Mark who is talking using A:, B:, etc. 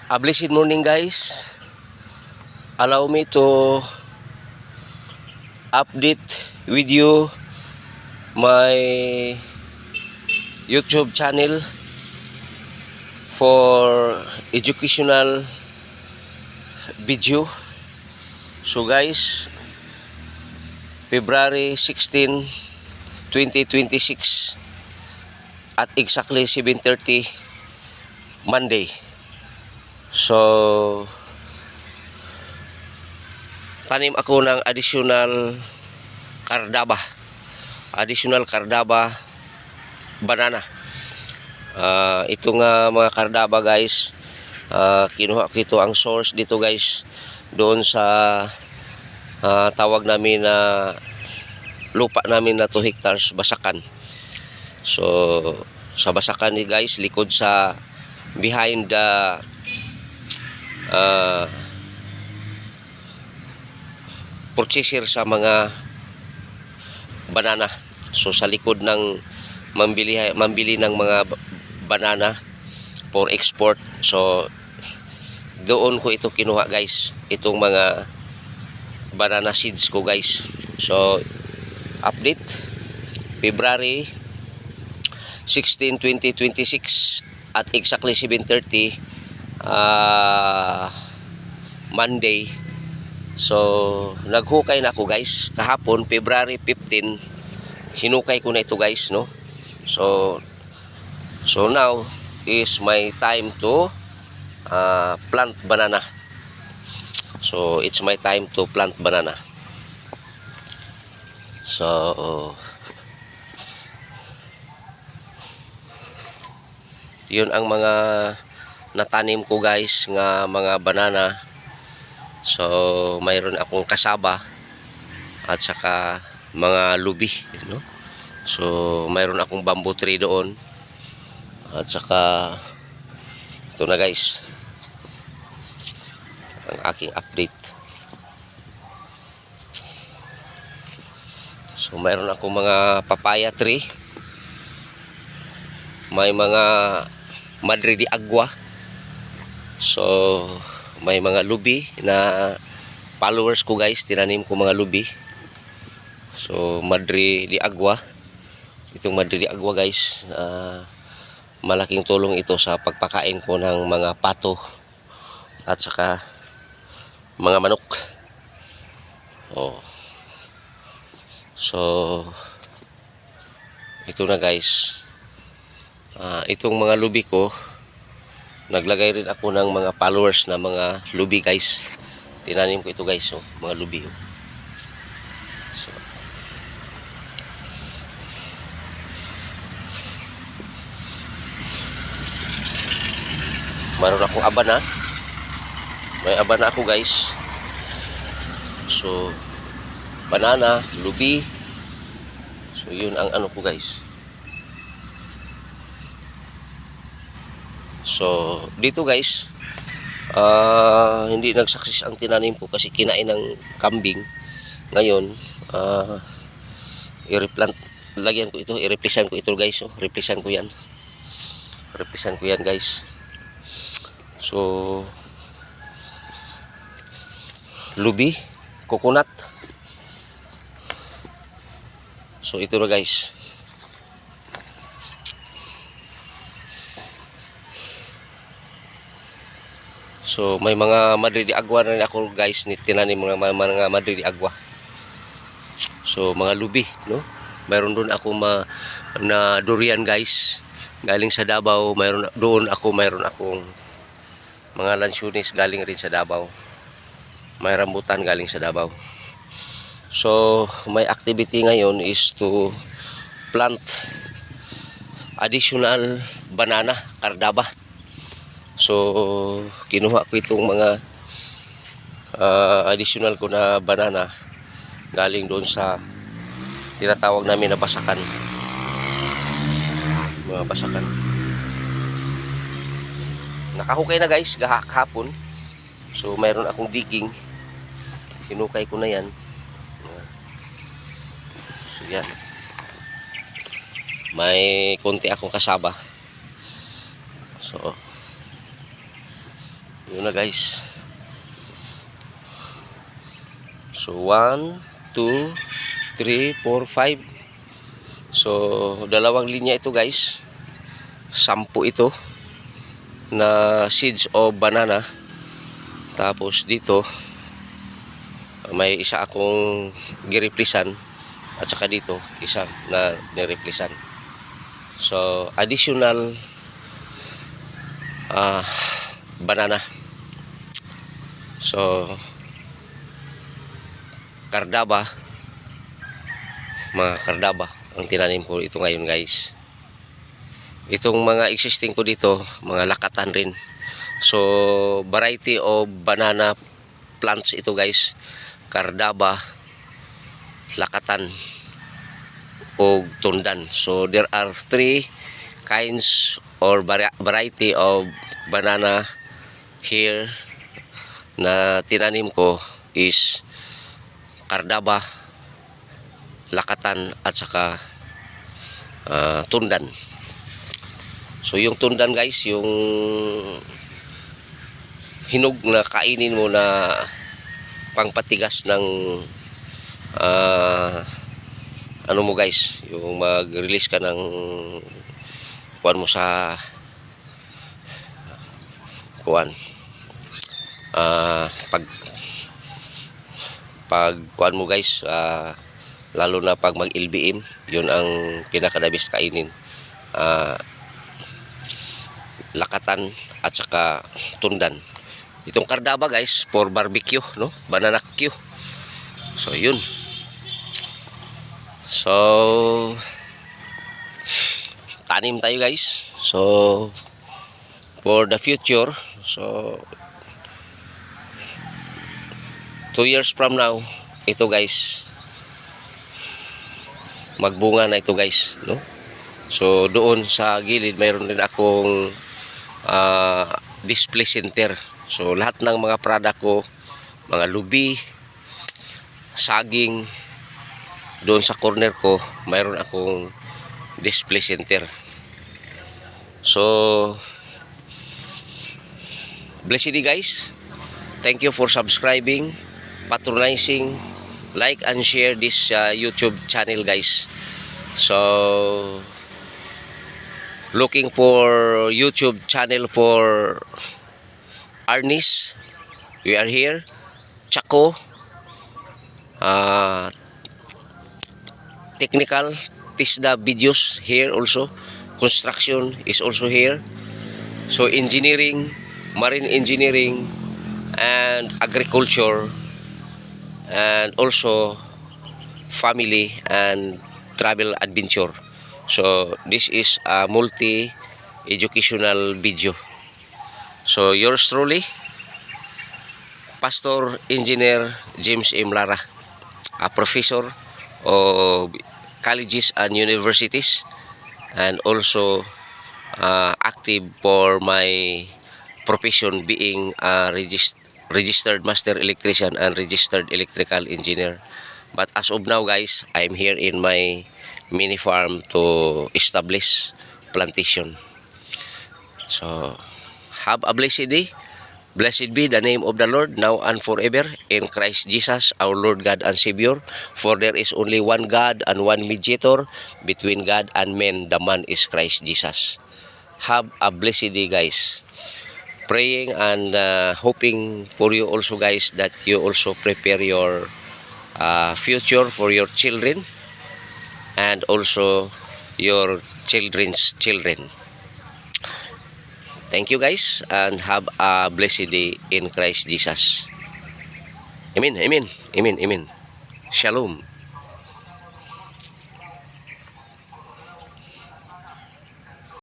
A: A blessed morning, guys. Allow me to update with you my YouTube channel for educational video. So guys, February 16, 2026 at exactly 7:30 Monday. So tanim ako ng additional kardaba banana. Ito nga mga kardaba, guys, kinuha ko ito, ang source dito, guys, doon sa tawag namin na lupa namin na 2 hectares, Basakan. So sa Basakan ni, guys, likod sa behind the purchaser sa mga banana. So sa likod ng mambili ng mga banana for export. So doon ko ito kinuha, guys, itong mga banana seeds ko, guys. So update February 16, 2026 at exactly 7:30 Monday. So naghukay na ako, guys, kahapon February 15. Hinukay ko na ito, guys, no. So now is my time to plant banana. So it's my time to plant banana. So yun ang mga natanim ko, guys, nga mga banana. So mayroon akong kasaba at saka mga lubi, no? So mayroon akong bamboo tree doon at saka ito na, guys, ang aking update. So mayroon akong mga papaya tree, may mga Madre de Agua. So may mga lubi na followers ko, guys, tinanim ko mga lubi. So Madre de Agua, itong Madre de Agua, guys, malaking tulong ito sa pagpakain ko ng mga pato at saka mga manok. So ito na, guys, itong mga lubi ko, naglagay rin ako ng mga followers na mga lubi, guys. Tinanim ko ito, guys, so mga lubi. So mayroon akong abana. May abana ako, guys. So banana, lubi. So yun ang ano ko, guys. So dito, guys, hindi nagsaksis ang tinanim ko kasi kinain ng kambing. Ngayon i-replant, lagyan ko ito, i-replisan ko ito, guys. So replisan ko yan, guys. So lubi, coconut. So ito na, guys. So may mga Madre de Agua na ako, guys, tinanim mga Madre de Agua. So mga lubi, no. Mayroon doon ako na durian, guys, galing sa Davao. Mayroon akong mga lansunis galing rin sa Davao. May rambutan galing sa Davao. So my activity ngayon is to plant additional banana, kardaba. So kinuha ko itong mga additional ko na banana galing doon sa tinatawag namin na Basakan. Mga Basakan. Nakahukay na, guys, kahapon. So mayroon akong digging. Hinukay ko na yan. So yan. May konti akong kasaba. So Yun na guys. So 1, 2, 3, 4, 5. So dalawang linya ito guys. 10 ito na seeds of banana. Tapos dito may isa akong gireplisan at saka dito isa na nireplisan. So additional banana. So kardaba, mga kardaba ang tinanim ko ito ngayon guys. Itong mga existing ko dito, mga lakatan rin. So variety of banana plants ito guys. Kardaba, lakatan, o tundan. So there are 3 kinds or variety of banana here na tinanim ko is kardaba, lakatan at saka tundan. So yung tundan guys, yung hinog na kainin mo na pangpatigas ng ano mo guys, yung mag-release ka ng kuan mo sa kuan pag kuan mo guys, lalo na pag mag LBM, yun ang pinakadabis kainin, lakatan at saka tundan. Itong kardaba guys for barbecue, no, banana Q. So yun. So tanim tayo guys. So for the future, so 2 years from now, ito guys magbunga na ito guys, no. So doon sa gilid mayroon din akong display center. So lahat ng mga product ko, mga lubi, saging, doon sa corner ko mayroon akong display center. So blessed day guys. Thank you for subscribing, patronizing, like and share this YouTube channel guys. So looking for YouTube channel for Arnis, we are here. Chaco, technical, TISDA videos here also. Construction is also here. So engineering, marine engineering, and agriculture, and also family and travel adventure. So this is a multi-educational video. So yours truly, Pastor Engineer James M. Lara, a professor of colleges and universities, and also active for my profession being a registered master electrician and registered electrical engineer. But as of now guys, I'm here in my mini farm to establish plantation. So have a blessed day. Blessed be the name of the Lord now and forever, in Christ Jesus our Lord God and Savior. For there is only one God and one mediator between God and men, the man is Christ Jesus. Have a blessed day guys. Praying and hoping for you also guys, that you also prepare your future for your children and also your children's children. Thank you guys, and have a blessed day in Christ Jesus. Amen, amen, amen, amen. Shalom.